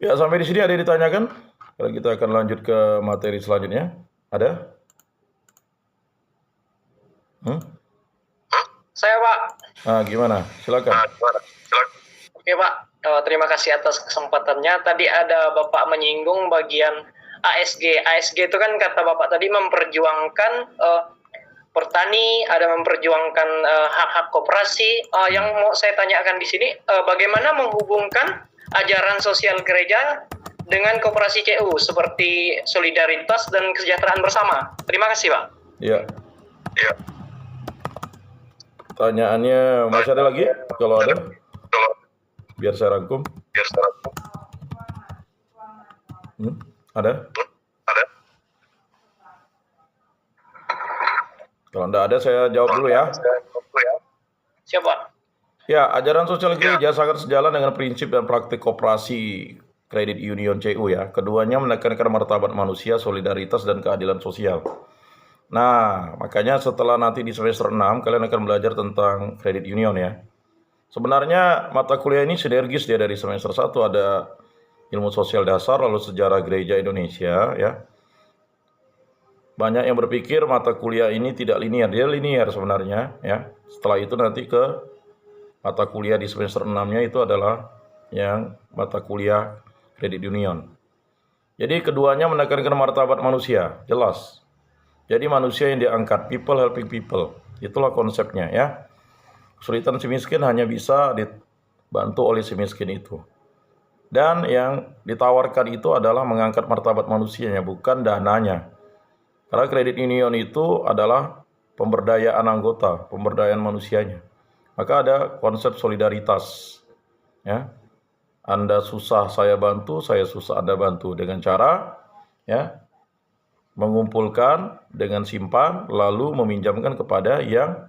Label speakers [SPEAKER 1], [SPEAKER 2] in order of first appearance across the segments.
[SPEAKER 1] Ya, sampai di sini ada yang ditanyakan? Kalau kita akan lanjut ke materi selanjutnya. Ada?
[SPEAKER 2] Saya, Pak.
[SPEAKER 1] Gimana? Silakan.
[SPEAKER 2] Oke, Pak. Terima kasih atas kesempatannya. Tadi ada Bapak menyinggung bagian ASG. ASG itu kan kata Bapak tadi memperjuangkan petani, ada memperjuangkan hak-hak koperasi. Yang mau saya tanyakan di sini, bagaimana menghubungkan ajaran sosial gereja dengan koperasi CU seperti solidaritas dan kesejahteraan bersama? Terima kasih, Pak.
[SPEAKER 1] Ya. Pertanyaannya masih ada lagi? Kalau ada, biar saya rangkum. Ada? Kalau tidak ada, saya jawab dulu ya.
[SPEAKER 2] Siapa?
[SPEAKER 1] Ya, ajaran sosial gereja sangat sejalan dengan prinsip dan praktik koperasi kredit union CU ya. Keduanya menekankan martabat manusia, solidaritas, dan keadilan sosial. Nah, makanya setelah nanti di semester 6, kalian akan belajar tentang kredit union ya. Sebenarnya mata kuliah ini sinergis dia dari semester 1 ada ilmu sosial dasar, lalu sejarah gereja Indonesia ya. Banyak yang berpikir mata kuliah ini tidak linear, dia linear sebenarnya ya. Setelah itu nanti ke mata kuliah di semester 6-nya itu adalah yang mata kuliah kredit union. Jadi keduanya menekankan martabat manusia, jelas. Jadi manusia yang diangkat, people helping people. Itulah konsepnya ya. Kesulitan si miskin hanya bisa dibantu oleh si miskin itu. Dan yang ditawarkan itu adalah mengangkat martabat manusianya, bukan dananya. Karena kredit union itu adalah pemberdayaan anggota, pemberdayaan manusianya. Maka ada konsep solidaritas. Ya. Anda susah, saya bantu, saya susah, Anda bantu. Dengan cara ya mengumpulkan dengan simpan, lalu meminjamkan kepada yang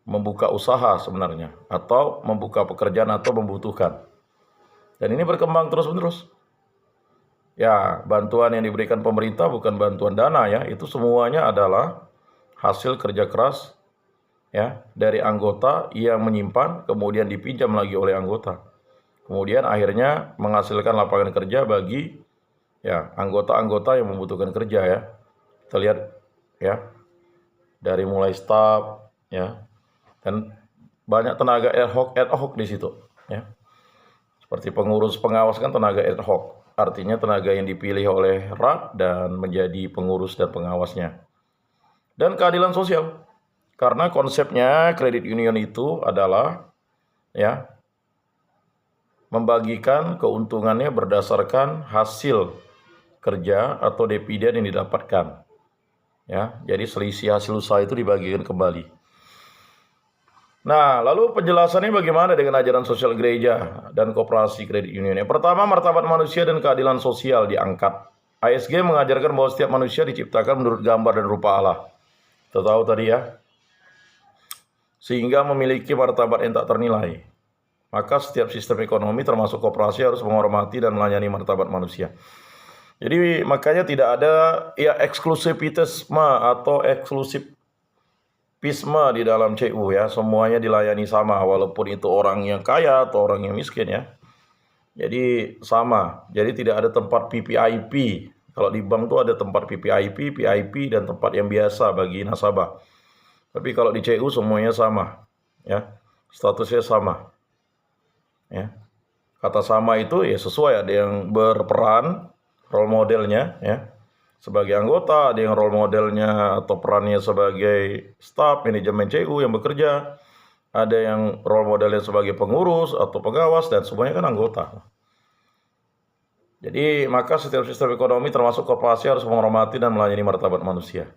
[SPEAKER 1] membuka usaha sebenarnya, atau membuka pekerjaan atau membutuhkan. Dan ini berkembang terus-menerus. Ya, bantuan yang diberikan pemerintah bukan bantuan dana ya, itu semuanya adalah hasil kerja keras ya dari anggota yang menyimpan, kemudian dipinjam lagi oleh anggota. Kemudian akhirnya menghasilkan lapangan kerja bagi ya anggota-anggota yang membutuhkan kerja ya. Kita lihat ya dari mulai staf ya, dan banyak tenaga ad hoc di situ ya. Seperti pengurus pengawas kan tenaga ad hoc, artinya tenaga yang dipilih oleh RAT dan menjadi pengurus dan pengawasnya. Dan keadilan sosial, karena konsepnya kredit union itu adalah ya membagikan keuntungannya berdasarkan hasil kerja atau dividen yang didapatkan. Ya, jadi selisih hasil usaha itu dibagikan kembali. Nah, lalu penjelasannya bagaimana dengan ajaran sosial gereja dan koperasi kredit union? Yang pertama, martabat manusia dan keadilan sosial diangkat. ASG mengajarkan bahwa setiap manusia diciptakan menurut gambar dan rupa Allah. Kita tahu tadi ya. Sehingga memiliki martabat yang tak ternilai. Maka setiap sistem ekonomi termasuk koperasi harus menghormati dan melayani martabat manusia. Jadi makanya tidak ada ya eksklusivitasme atau eksklusif pisma di dalam CU ya, semuanya dilayani sama walaupun itu orang yang kaya atau orang yang miskin ya. Jadi sama. Jadi tidak ada tempat PPIP. Kalau di bank tuh ada tempat PPIP, PIP dan tempat yang biasa bagi nasabah. Tapi kalau di CU semuanya sama ya. Statusnya sama. Ya. Kata sama itu ya sesuai, ada yang berperan role modelnya ya. Sebagai anggota, ada yang role modelnya atau perannya sebagai staf manajemen CU yang bekerja, ada yang role modelnya sebagai pengurus atau pengawas, dan semuanya kan anggota. Jadi maka setiap sistem ekonomi termasuk koperasi harus menghormati dan melayani martabat manusia.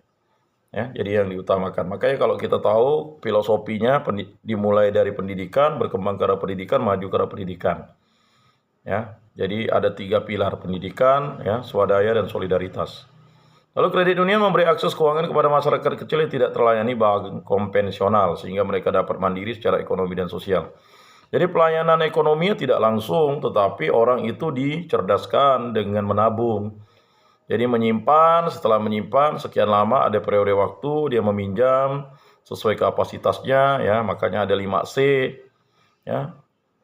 [SPEAKER 1] Ya, jadi yang diutamakan. Makanya kalau kita tahu filosofinya dimulai dari pendidikan, berkembang ke arah pendidikan, maju ke arah pendidikan. Ya, jadi ada 3 pilar: pendidikan, ya, swadaya, dan solidaritas. Lalu kredit union memberi akses keuangan kepada masyarakat kecil yang tidak terlayani bank konvensional sehingga mereka dapat mandiri secara ekonomi dan sosial. Jadi pelayanan ekonominya tidak langsung, tetapi orang itu dicerdaskan dengan menabung. Jadi menyimpan, setelah menyimpan sekian lama ada periode waktu dia meminjam sesuai kapasitasnya ya, makanya ada 5C ya.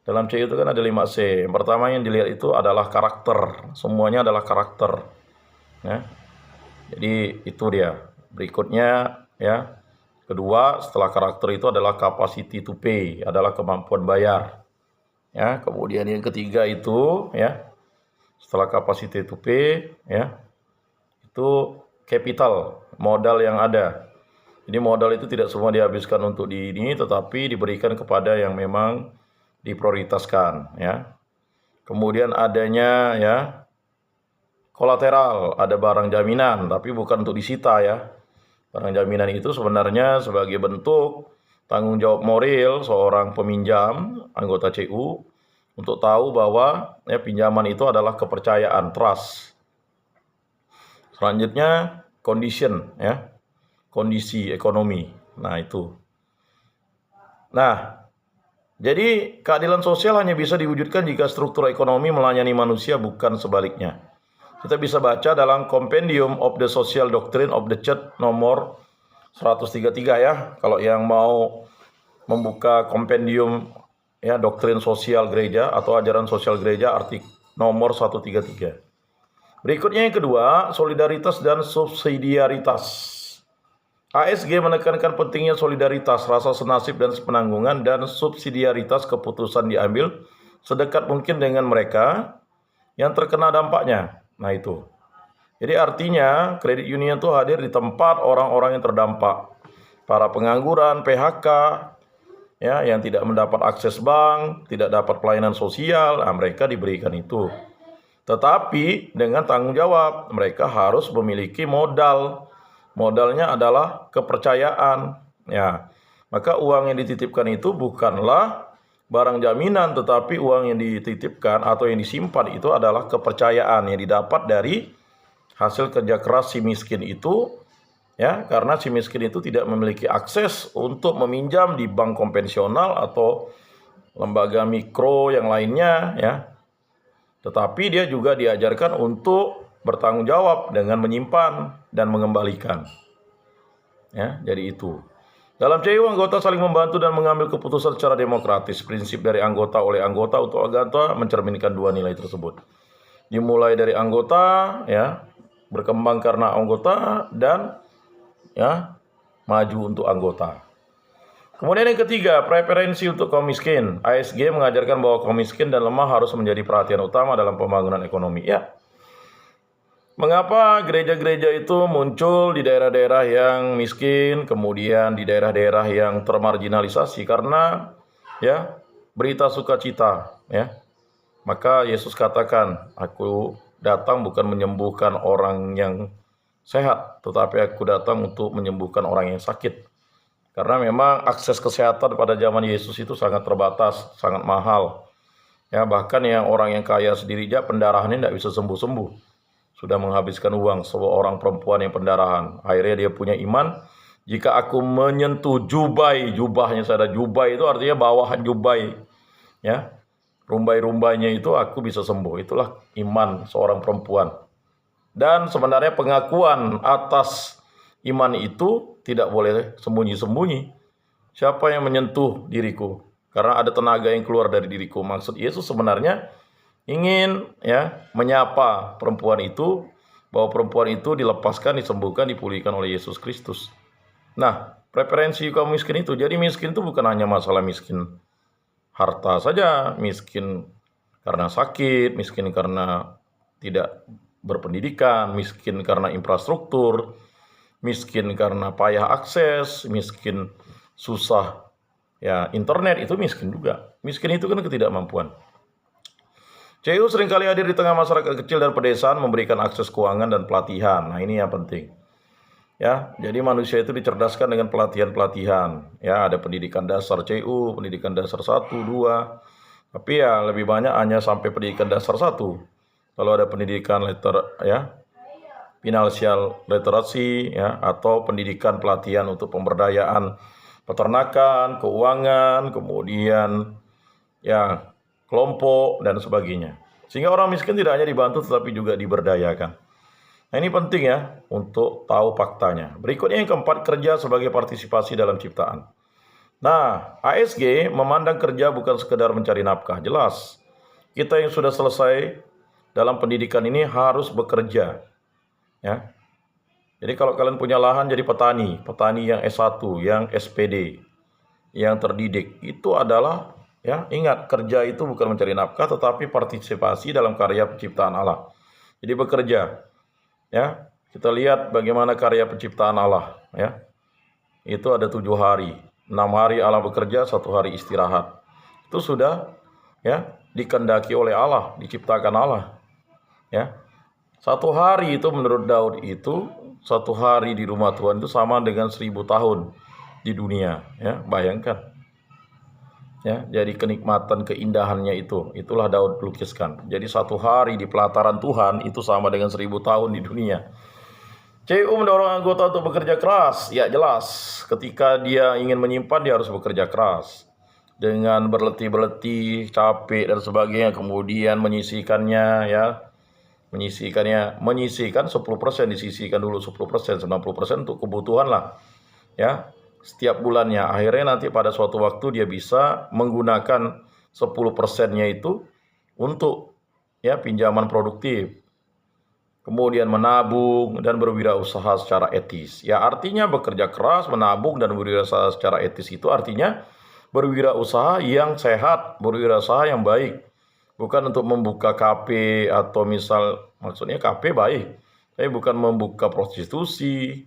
[SPEAKER 1] Dalam CU itu kan ada 5C. Yang pertama yang dilihat itu adalah karakter. Semuanya adalah karakter. Ya. Jadi itu dia. Berikutnya ya. Kedua, setelah karakter itu adalah capacity to pay, adalah kemampuan bayar. Ya, kemudian yang ketiga itu ya. Setelah capacity to pay ya. Itu capital, modal yang ada. Jadi modal itu tidak semua dihabiskan untuk ini, tetapi diberikan kepada yang memang diprioritaskan ya. Kemudian adanya ya kolateral, ada barang jaminan tapi bukan untuk disita ya. Barang jaminan itu sebenarnya sebagai bentuk tanggung jawab moral seorang peminjam anggota CU untuk tahu bahwa ya pinjaman itu adalah kepercayaan, trust. Selanjutnya condition ya. Kondisi ekonomi. Nah, itu. Nah, jadi keadilan sosial hanya bisa diwujudkan jika struktur ekonomi melayani manusia, bukan sebaliknya. Kita bisa baca dalam Compendium of the Social Doctrine of the Church nomor 133 ya. Kalau yang mau membuka Compendium ya doktrin sosial gereja atau ajaran sosial gereja artikel nomor 133. Berikutnya yang kedua, solidaritas dan subsidiaritas. ASG menekankan pentingnya solidaritas, rasa senasib dan sepenanggungan, dan subsidiaritas keputusan diambil sedekat mungkin dengan mereka yang terkena dampaknya. Nah itu. Jadi artinya kredit union itu hadir di tempat orang-orang yang terdampak. Para pengangguran, PHK, ya, yang tidak mendapat akses bank, tidak dapat pelayanan sosial, mereka diberikan itu. Tetapi dengan tanggung jawab, mereka harus memiliki modal. Modalnya adalah kepercayaan. Ya, maka uang yang dititipkan itu bukanlah barang jaminan, tetapi uang yang dititipkan atau yang disimpan itu adalah kepercayaan yang didapat dari hasil kerja keras si miskin itu. Ya, karena si miskin itu tidak memiliki akses untuk meminjam di bank konvensional atau lembaga mikro yang lainnya. Ya, tetapi dia juga diajarkan untuk bertanggung jawab dengan menyimpan dan mengembalikan. Ya, jadi itu. Dalam CU, anggota saling membantu dan mengambil keputusan secara demokratis. Prinsip dari anggota oleh anggota untuk anggota mencerminkan dua nilai tersebut. Dimulai dari anggota, ya, berkembang karena anggota, dan ya, maju untuk anggota. Kemudian yang ketiga, preferensi untuk kaum miskin. ASG mengajarkan bahwa kaum miskin dan lemah harus menjadi perhatian utama dalam pembangunan ekonomi. Ya. Mengapa gereja-gereja itu muncul di daerah-daerah yang miskin, kemudian di daerah-daerah yang termarginalisasi? Karena ya, berita sukacita, ya. Maka Yesus katakan, aku datang bukan menyembuhkan orang yang sehat, tetapi aku datang untuk menyembuhkan orang yang sakit. Karena memang akses kesehatan pada zaman Yesus itu sangat terbatas, sangat mahal. Ya, bahkan yang orang yang kaya sendiri aja pendarahannya tidak bisa sembuh-sembuh. Sudah menghabiskan uang seorang perempuan yang pendarahan. Akhirnya dia punya iman. Jika aku menyentuh jubahnya, saya ada jubai itu artinya bawahan jubai. Ya, rumbai-rumbainya itu aku bisa sembuh. Itulah iman seorang perempuan. Dan sebenarnya pengakuan atas iman itu tidak boleh sembunyi-sembunyi. Siapa yang menyentuh diriku? Karena ada tenaga yang keluar dari diriku. Maksud Yesus sebenarnya ingin ya menyapa perempuan itu, bahwa perempuan itu dilepaskan, disembuhkan, dipulihkan oleh Yesus Kristus. Nah, preferensi kaum miskin itu, jadi miskin itu bukan hanya masalah miskin harta saja, miskin karena sakit, miskin karena tidak berpendidikan, miskin karena infrastruktur, miskin karena payah akses, miskin susah ya internet, itu miskin juga. Miskin itu kan ketidakmampuan. CU seringkali hadir di tengah masyarakat kecil dan pedesaan, memberikan akses keuangan dan pelatihan. Nah, ini yang penting. Ya, jadi manusia itu dicerdaskan dengan pelatihan-pelatihan. Ya, ada pendidikan dasar CU, pendidikan dasar 1, 2. Tapi ya lebih banyak hanya sampai pendidikan dasar 1. Kalau ada pendidikan financial literacy ya, atau pendidikan pelatihan untuk pemberdayaan peternakan, keuangan, kemudian ya kelompok, dan sebagainya. Sehingga orang miskin tidak hanya dibantu tetapi juga diberdayakan. Nah, ini penting ya untuk tahu faktanya. Berikutnya yang keempat, kerja sebagai partisipasi dalam ciptaan. Nah, ASG memandang kerja bukan sekedar mencari nafkah. Jelas, kita yang sudah selesai dalam pendidikan ini harus bekerja. Ya. Jadi kalau kalian punya lahan jadi petani, petani yang S1, yang SPD, yang terdidik, itu adalah, ya, ingat, kerja itu bukan mencari nafkah tetapi partisipasi dalam karya penciptaan Allah. Jadi bekerja, ya. Kita lihat bagaimana karya penciptaan Allah, ya. Itu ada 7 hari. 6 hari Allah bekerja, 1 hari istirahat. Itu sudah, ya, dikehendaki oleh Allah, diciptakan Allah. Ya. 1 hari itu menurut Daud itu, 1 hari di rumah Tuhan itu sama dengan 1000 tahun di dunia. Ya, bayangkan. Ya, jadi kenikmatan keindahannya itulah Daud lukiskan. Jadi 1 hari di pelataran Tuhan itu sama dengan 1000 tahun di dunia. CU mendorong anggota untuk bekerja keras. Ya jelas, ketika dia ingin menyimpan dia harus bekerja keras. Dengan berletih-letih, capek dan sebagainya, kemudian menyisihkannya, ya. Menyisihkan 10%, disisihkan dulu 10%, 90% untuk kebutuhan lah. Ya, setiap bulannya. Akhirnya nanti pada suatu waktu dia bisa menggunakan 10%-nya itu untuk, ya, pinjaman produktif. Kemudian menabung dan berwirausaha secara etis. Ya, artinya bekerja keras, menabung dan berwirausaha secara etis itu artinya berwirausaha yang sehat, berwirausaha yang baik. Bukan untuk membuka kafe atau maksudnya kafe baik, tapi bukan membuka prostitusi,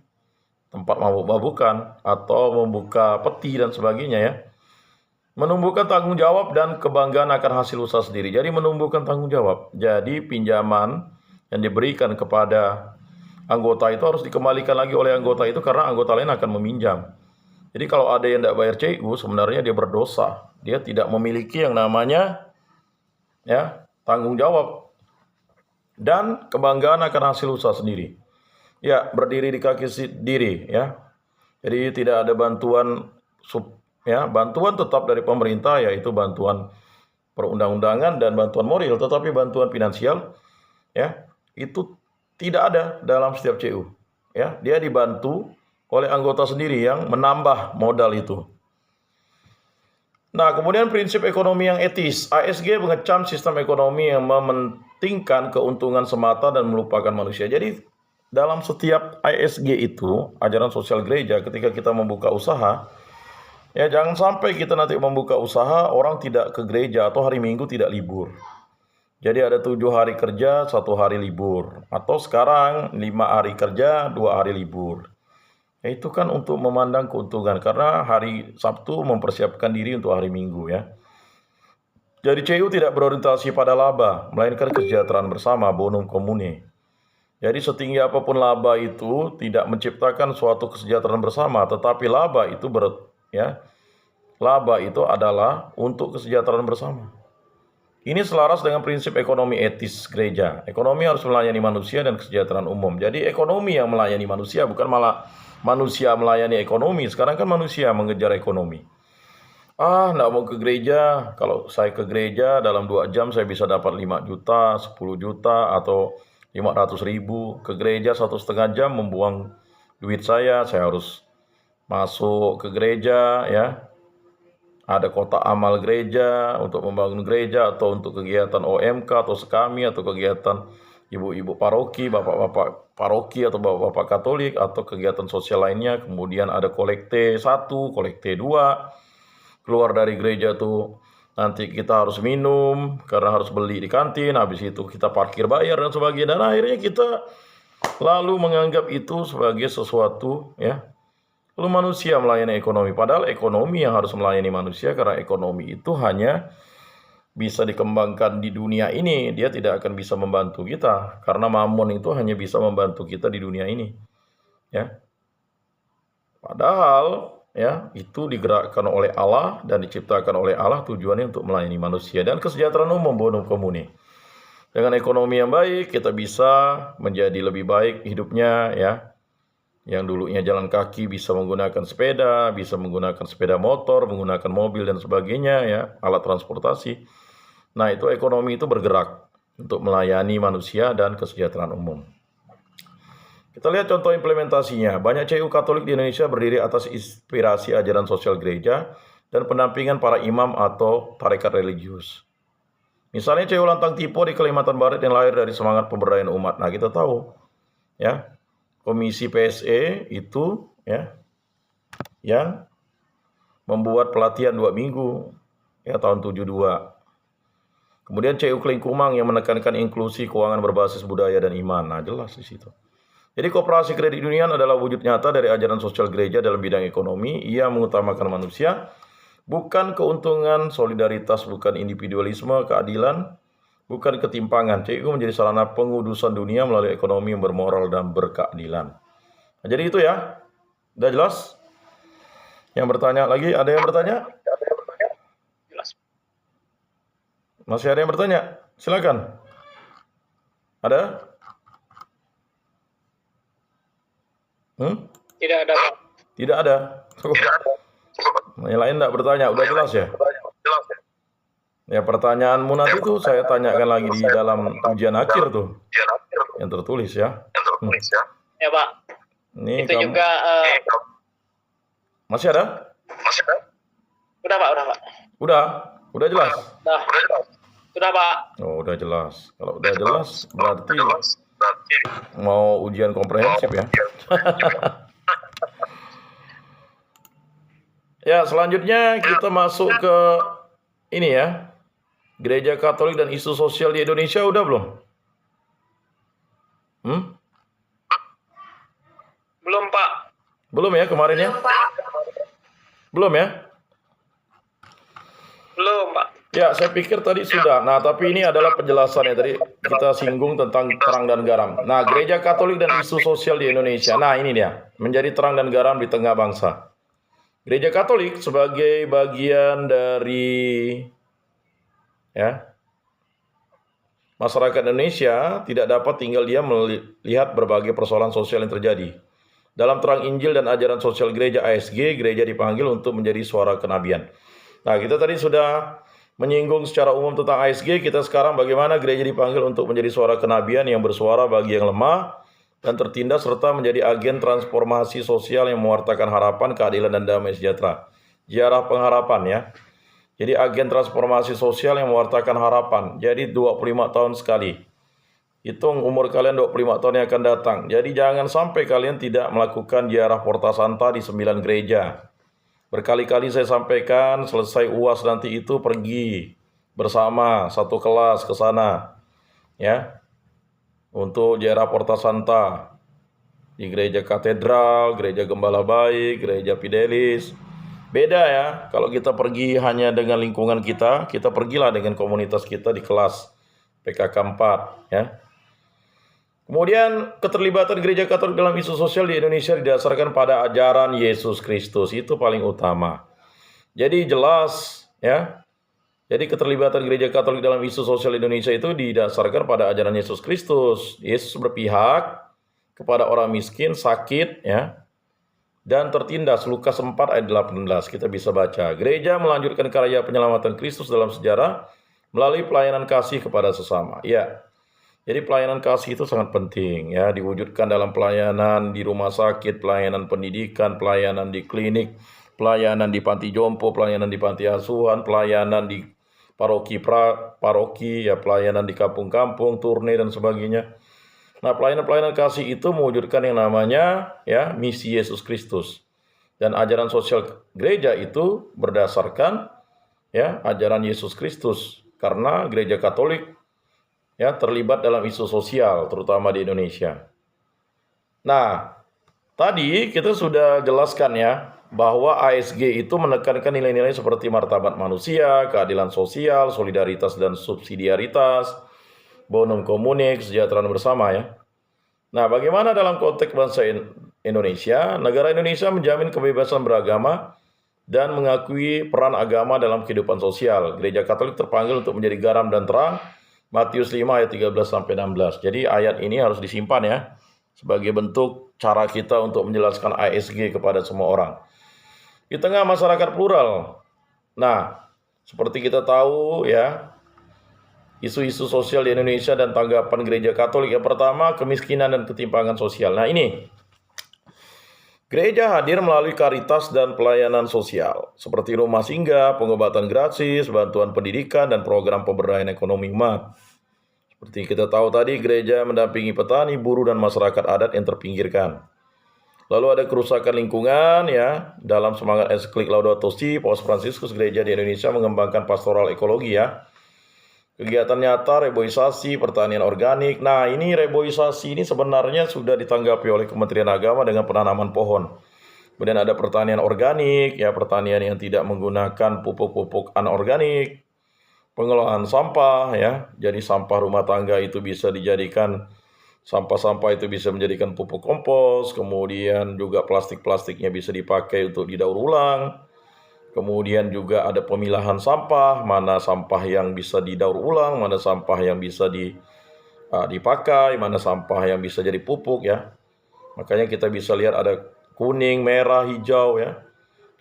[SPEAKER 1] tempat mabuk-mabukan, atau membuka peti dan sebagainya, ya. Menumbuhkan tanggung jawab dan kebanggaan akan hasil usaha sendiri. Jadi menumbuhkan tanggung jawab. Jadi pinjaman yang diberikan kepada anggota itu harus dikembalikan lagi oleh anggota itu karena anggota lain akan meminjam. Jadi kalau ada yang tidak bayar CU, sebenarnya dia berdosa. Dia tidak memiliki yang namanya, ya, tanggung jawab dan kebanggaan akan hasil usaha sendiri. Ya, berdiri di kaki sendiri, ya. Jadi tidak ada bantuan bantuan tetap dari pemerintah, yaitu bantuan perundang-undangan dan bantuan moral, tetapi bantuan finansial, ya, itu tidak ada dalam setiap CU. Ya, dia dibantu oleh anggota sendiri yang menambah modal itu. Nah, kemudian prinsip ekonomi yang etis. ASG mengecam sistem ekonomi yang mementingkan keuntungan semata dan melupakan manusia. Jadi dalam setiap ASG itu, ajaran sosial gereja, ketika kita membuka usaha, ya jangan sampai kita nanti membuka usaha orang tidak ke gereja atau hari Minggu tidak libur. Jadi ada 7 hari kerja, 1 hari libur. Atau sekarang 5 hari kerja, 2 hari libur. Ya, itu kan untuk memandang keuntungan. Karena hari Sabtu mempersiapkan diri untuk hari Minggu, ya. Jadi CU tidak berorientasi pada laba, melainkan kesejahteraan bersama, bonum comune. Jadi setinggi apapun laba itu tidak menciptakan suatu kesejahteraan bersama. Tetapi laba itu laba itu adalah untuk kesejahteraan bersama. Ini selaras dengan prinsip ekonomi etis gereja. Ekonomi harus melayani manusia dan kesejahteraan umum. Jadi ekonomi yang melayani manusia, bukan malah manusia melayani ekonomi. Sekarang kan manusia mengejar ekonomi. Nggak mau ke gereja. Kalau saya ke gereja dalam 2 jam saya bisa dapat 5 juta, 10 juta, atau 500 ribu. Ke gereja 1,5 jam membuang duit saya harus masuk ke gereja, ya. Ada kotak amal gereja untuk membangun gereja atau untuk kegiatan OMK atau sekami atau kegiatan ibu-ibu paroki, bapak-bapak paroki atau bapak-bapak Katolik atau kegiatan sosial lainnya. Kemudian ada kolekte 1, kolekte 2. Keluar dari gereja tuh nanti kita harus minum karena harus beli di kantin, habis itu kita parkir bayar dan sebagainya. Dan akhirnya kita lalu menganggap itu sebagai sesuatu, ya. Lalu manusia melayani ekonomi, padahal ekonomi yang harus melayani manusia, karena ekonomi itu hanya bisa dikembangkan di dunia ini, dia tidak akan bisa membantu kita, karena mamon itu hanya bisa membantu kita di dunia ini, ya. Padahal, ya, itu digerakkan oleh Allah dan diciptakan oleh Allah, tujuannya untuk melayani manusia dan kesejahteraan umum, bonum comune. Dengan ekonomi yang baik, kita bisa menjadi lebih baik hidupnya, ya. Yang dulunya jalan kaki bisa menggunakan sepeda, bisa menggunakan sepeda motor, menggunakan mobil dan sebagainya, ya, alat transportasi. Nah, itu ekonomi itu bergerak untuk melayani manusia dan kesejahteraan umum. Kita lihat contoh implementasinya. Banyak CU Katolik di Indonesia berdiri atas inspirasi ajaran sosial gereja dan pendampingan para imam atau tarekat religius. Misalnya CU Lantang Tipo di Kalimantan Barat yang lahir dari semangat pemberdayaan umat. Nah, kita tahu ya, Komisi PSE itu ya yang membuat pelatihan 2 minggu ya tahun 72. Kemudian CU Kelingkumang yang menekankan inklusi keuangan berbasis budaya dan iman. Nah, jelas di situ. Jadi koperasi kredit union adalah wujud nyata dari ajaran sosial gereja dalam bidang ekonomi. Ia mengutamakan manusia, bukan keuntungan, solidaritas, bukan individualisme, keadilan, bukan ketimpangan. CU menjadi sarana pengudusan dunia melalui ekonomi yang bermoral dan berkeadilan. Nah, jadi itu ya. Udah jelas? Yang bertanya lagi, ada yang bertanya?
[SPEAKER 2] Jelas.
[SPEAKER 1] Masih ada yang bertanya? Silakan. Ada?
[SPEAKER 2] Tidak ada, Pak.
[SPEAKER 1] Tidak ada. Yang lain tidak bertanya, udah jelas ya? Ya, pertanyaanmu nanti tuh saya tanyakan lagi di dalam ujian akhir tuh, yang tertulis ya.
[SPEAKER 2] Ya, Pak.
[SPEAKER 1] Ini
[SPEAKER 2] Itu
[SPEAKER 1] kamu
[SPEAKER 2] juga
[SPEAKER 1] masih ada?
[SPEAKER 2] udah, Pak.
[SPEAKER 1] Udah jelas.
[SPEAKER 2] Sudah, Pak.
[SPEAKER 1] Oh, udah jelas. Kalau udah jelas berarti mau ujian komprehensif ya. Ya, selanjutnya kita masuk ke ini ya. Gereja Katolik dan isu sosial di Indonesia udah belum?
[SPEAKER 2] Belum, Pak.
[SPEAKER 1] Belum ya kemarin ya? Belum ya?
[SPEAKER 2] Belum, Pak.
[SPEAKER 1] Ya, saya pikir tadi sudah. Nah, tapi ini adalah penjelasannya. Tadi kita singgung tentang terang dan garam. Nah, Gereja Katolik dan isu sosial di Indonesia. Nah, ini dia. Menjadi terang dan garam di tengah bangsa. Gereja Katolik sebagai bagian dari masyarakat Indonesia tidak dapat tinggal diam melihat berbagai persoalan sosial yang terjadi. Dalam terang Injil dan ajaran sosial gereja ASG, gereja dipanggil untuk menjadi suara kenabian. Nah, kita tadi sudah menyinggung secara umum tentang ASG, kita sekarang bagaimana gereja dipanggil untuk menjadi suara kenabian yang bersuara bagi yang lemah dan tertindas serta menjadi agen transformasi sosial yang mewartakan harapan, keadilan, dan damai sejahtera. Ziarah pengharapan ya. Jadi agen transformasi sosial yang mewartakan harapan. Jadi 25 tahun sekali. Hitung umur kalian 25 tahun yang akan datang. Jadi jangan sampai kalian tidak melakukan ziarah Porta Santa di 9 gereja. Berkali-kali saya sampaikan, selesai UAS nanti itu pergi bersama satu kelas ke sana ya. Untuk ziarah Porta Santa di gereja katedral, gereja Gembala Baik, gereja Fidelis. Beda ya, kalau kita pergi hanya dengan lingkungan kita pergilah dengan komunitas kita di kelas PKK 4 ya. Kemudian keterlibatan gereja Katolik dalam isu sosial di Indonesia didasarkan pada ajaran Yesus Kristus, itu paling utama. Jadi jelas ya. Jadi keterlibatan gereja Katolik dalam isu sosial Indonesia itu didasarkan pada ajaran Yesus Kristus. Yesus berpihak kepada orang miskin, sakit ya, dan tertindas. Lukas 4 ayat 18 kita bisa baca. Gereja melanjutkan karya penyelamatan Kristus dalam sejarah melalui pelayanan kasih kepada sesama. Ya. Jadi pelayanan kasih itu sangat penting ya, diwujudkan dalam pelayanan di rumah sakit, pelayanan pendidikan, pelayanan di klinik, pelayanan di panti jompo, pelayanan di panti asuhan, pelayanan di paroki ya, pelayanan di kampung-kampung, turne dan sebagainya. Nah, pelayanan-pelayanan kasih itu mewujudkan yang namanya ya misi Yesus Kristus. Dan ajaran sosial gereja itu berdasarkan ya ajaran Yesus Kristus, karena gereja Katolik ya terlibat dalam isu sosial terutama di Indonesia. Nah, tadi kita sudah jelaskan ya bahwa ASG itu menekankan nilai-nilai seperti martabat manusia, keadilan sosial, solidaritas dan subsidiaritas, bonum communis, kesejahteraan bersama ya. Nah, bagaimana dalam konteks bangsa Indonesia? Negara Indonesia menjamin kebebasan beragama dan mengakui peran agama dalam kehidupan sosial. Gereja Katolik terpanggil untuk menjadi garam dan terang. Matius 5 ayat 13-16. Jadi ayat ini harus disimpan ya, sebagai bentuk cara kita untuk menjelaskan ASG kepada semua orang. Di tengah masyarakat plural. Nah, seperti kita tahu ya, isu-isu sosial di Indonesia dan tanggapan gereja Katolik. Yang pertama, kemiskinan dan ketimpangan sosial. Nah ini, gereja hadir melalui karitas dan pelayanan sosial, seperti rumah singgah, pengobatan gratis, bantuan pendidikan, dan program pemberdayaan ekonomi umat. Seperti kita tahu tadi, gereja mendampingi petani, buruh, dan masyarakat adat yang terpinggirkan. Lalu ada kerusakan lingkungan, ya. Dalam semangat Ensiklik Laudato Si, Paus Fransiskus Gereja di Indonesia mengembangkan pastoral ekologi, ya. Kegiatan nyata, reboisasi, pertanian organik. Nah, ini reboisasi ini sebenarnya sudah ditanggapi oleh Kementerian Agama dengan penanaman pohon. Kemudian ada pertanian organik, ya, pertanian yang tidak menggunakan pupuk-pupuk anorganik. Pengolahan sampah, ya. Jadi sampah rumah tangga itu bisa dijadikan sampah-sampah itu bisa menjadikan pupuk kompos, kemudian juga plastik-plastiknya bisa dipakai untuk didaur ulang. Kemudian juga ada pemilahan sampah, mana sampah yang bisa didaur ulang, mana sampah yang bisa dipakai, mana sampah yang bisa jadi pupuk, ya. Makanya kita bisa lihat ada kuning, merah, hijau, ya.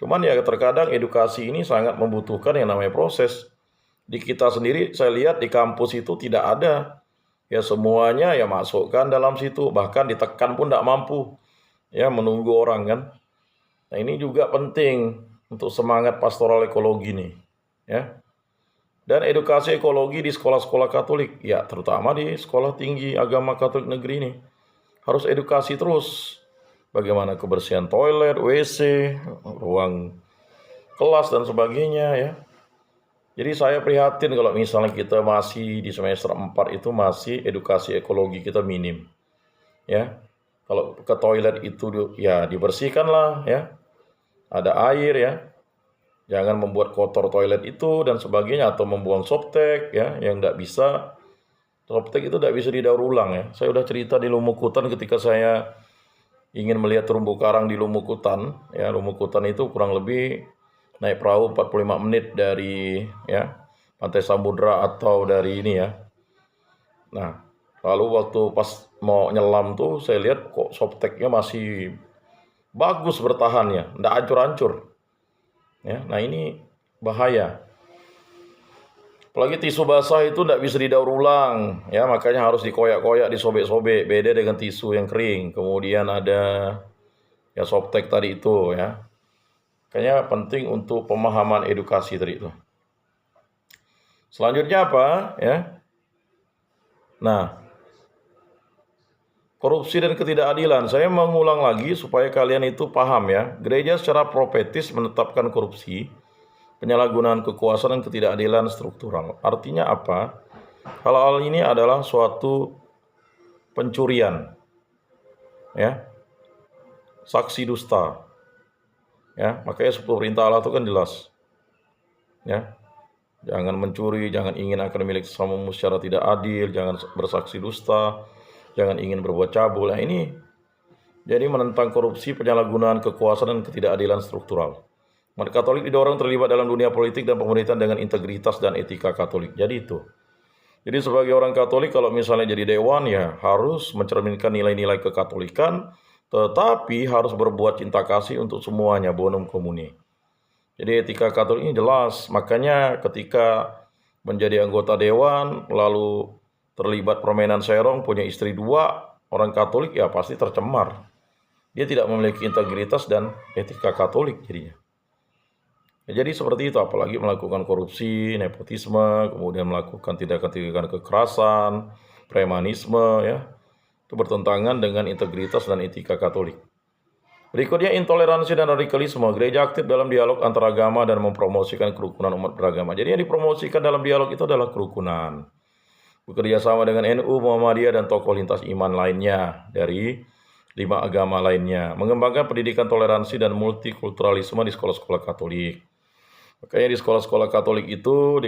[SPEAKER 1] Cuman ya terkadang edukasi ini sangat membutuhkan yang namanya proses. Di kita sendiri saya lihat di kampus itu tidak ada. Ya semuanya ya masukkan dalam situ, bahkan ditekan pun tidak mampu, ya menunggu orang kan. Nah ini juga penting untuk semangat pastoral ekologi nih, ya. Dan edukasi ekologi di sekolah-sekolah Katolik, ya terutama di sekolah tinggi agama Katolik negeri ini harus edukasi terus. Bagaimana kebersihan toilet, WC, ruang kelas dan sebagainya, ya. Jadi saya prihatin kalau misalnya kita masih di semester 4 itu masih edukasi ekologi kita minim. Ya. Kalau ke toilet itu ya dibersihkan lah, ya. Ada air, ya. Jangan membuat kotor toilet itu dan sebagainya, atau membuang softtek, ya, yang tidak bisa. Softtek itu tidak bisa didaur ulang, ya. Saya udah cerita di Lumukutan ketika saya ingin melihat terumbu karang di Lumukutan, ya. Lumukutan itu kurang lebih naik perahu 45 menit dari, ya, Pantai Samudra atau dari ini, ya. Nah, lalu waktu pas mau nyelam tuh saya lihat kok softteknya masih bagus bertahannya, nggak hancur-hancur. Ya, nah ini bahaya. Apalagi tisu basah itu nggak bisa didaur ulang, ya, makanya harus dikoyak-koyak, disobek-sobek, beda dengan tisu yang kering. Kemudian ada ya softtek tadi itu, ya. Kayaknya penting untuk pemahaman edukasi tadi itu. Selanjutnya apa, ya? Nah, korupsi dan ketidakadilan. Saya mengulang lagi supaya kalian itu paham, ya. Gereja secara profetis menetapkan korupsi, penyalahgunaan kekuasaan dan ketidakadilan struktural. Artinya apa? Hal-hal ini adalah suatu pencurian, ya. Saksi dusta. Ya, makanya perintah Allah itu kan jelas. Ya. Jangan mencuri, jangan ingin akan milik sesamamu secara tidak adil, jangan bersaksi dusta, jangan ingin berbuat cabul. Nah, ini jadi menentang korupsi, penyalahgunaan kekuasaan dan ketidakadilan struktural. Umat Katolik didorong terlibat dalam dunia politik dan pemerintahan dengan integritas dan etika Katolik. Jadi itu. Jadi sebagai orang Katolik kalau misalnya jadi dewan ya harus mencerminkan nilai-nilai kekatolikan, tetapi harus berbuat cinta kasih untuk semuanya, bonum comune. Jadi etika Katolik ini jelas, makanya ketika menjadi anggota dewan, lalu terlibat permainan serong, punya istri 2, orang Katolik ya pasti tercemar. Dia tidak memiliki integritas dan etika Katolik jadinya. Ya, jadi seperti itu, apalagi melakukan korupsi, nepotisme, kemudian melakukan tindakan-tindakan kekerasan, premanisme, ya. Itu bertentangan dengan integritas dan etika Katolik. Berikutnya, intoleransi dan radikalisme. Gereja aktif dalam dialog antar agama dan mempromosikan kerukunan umat beragama. Jadi yang dipromosikan dalam dialog itu adalah kerukunan. Bekerja sama dengan NU, Muhammadiyah, dan tokoh lintas iman lainnya dari 5 agama lainnya. Mengembangkan pendidikan toleransi dan multikulturalisme di sekolah-sekolah Katolik. Makanya di sekolah-sekolah Katolik itu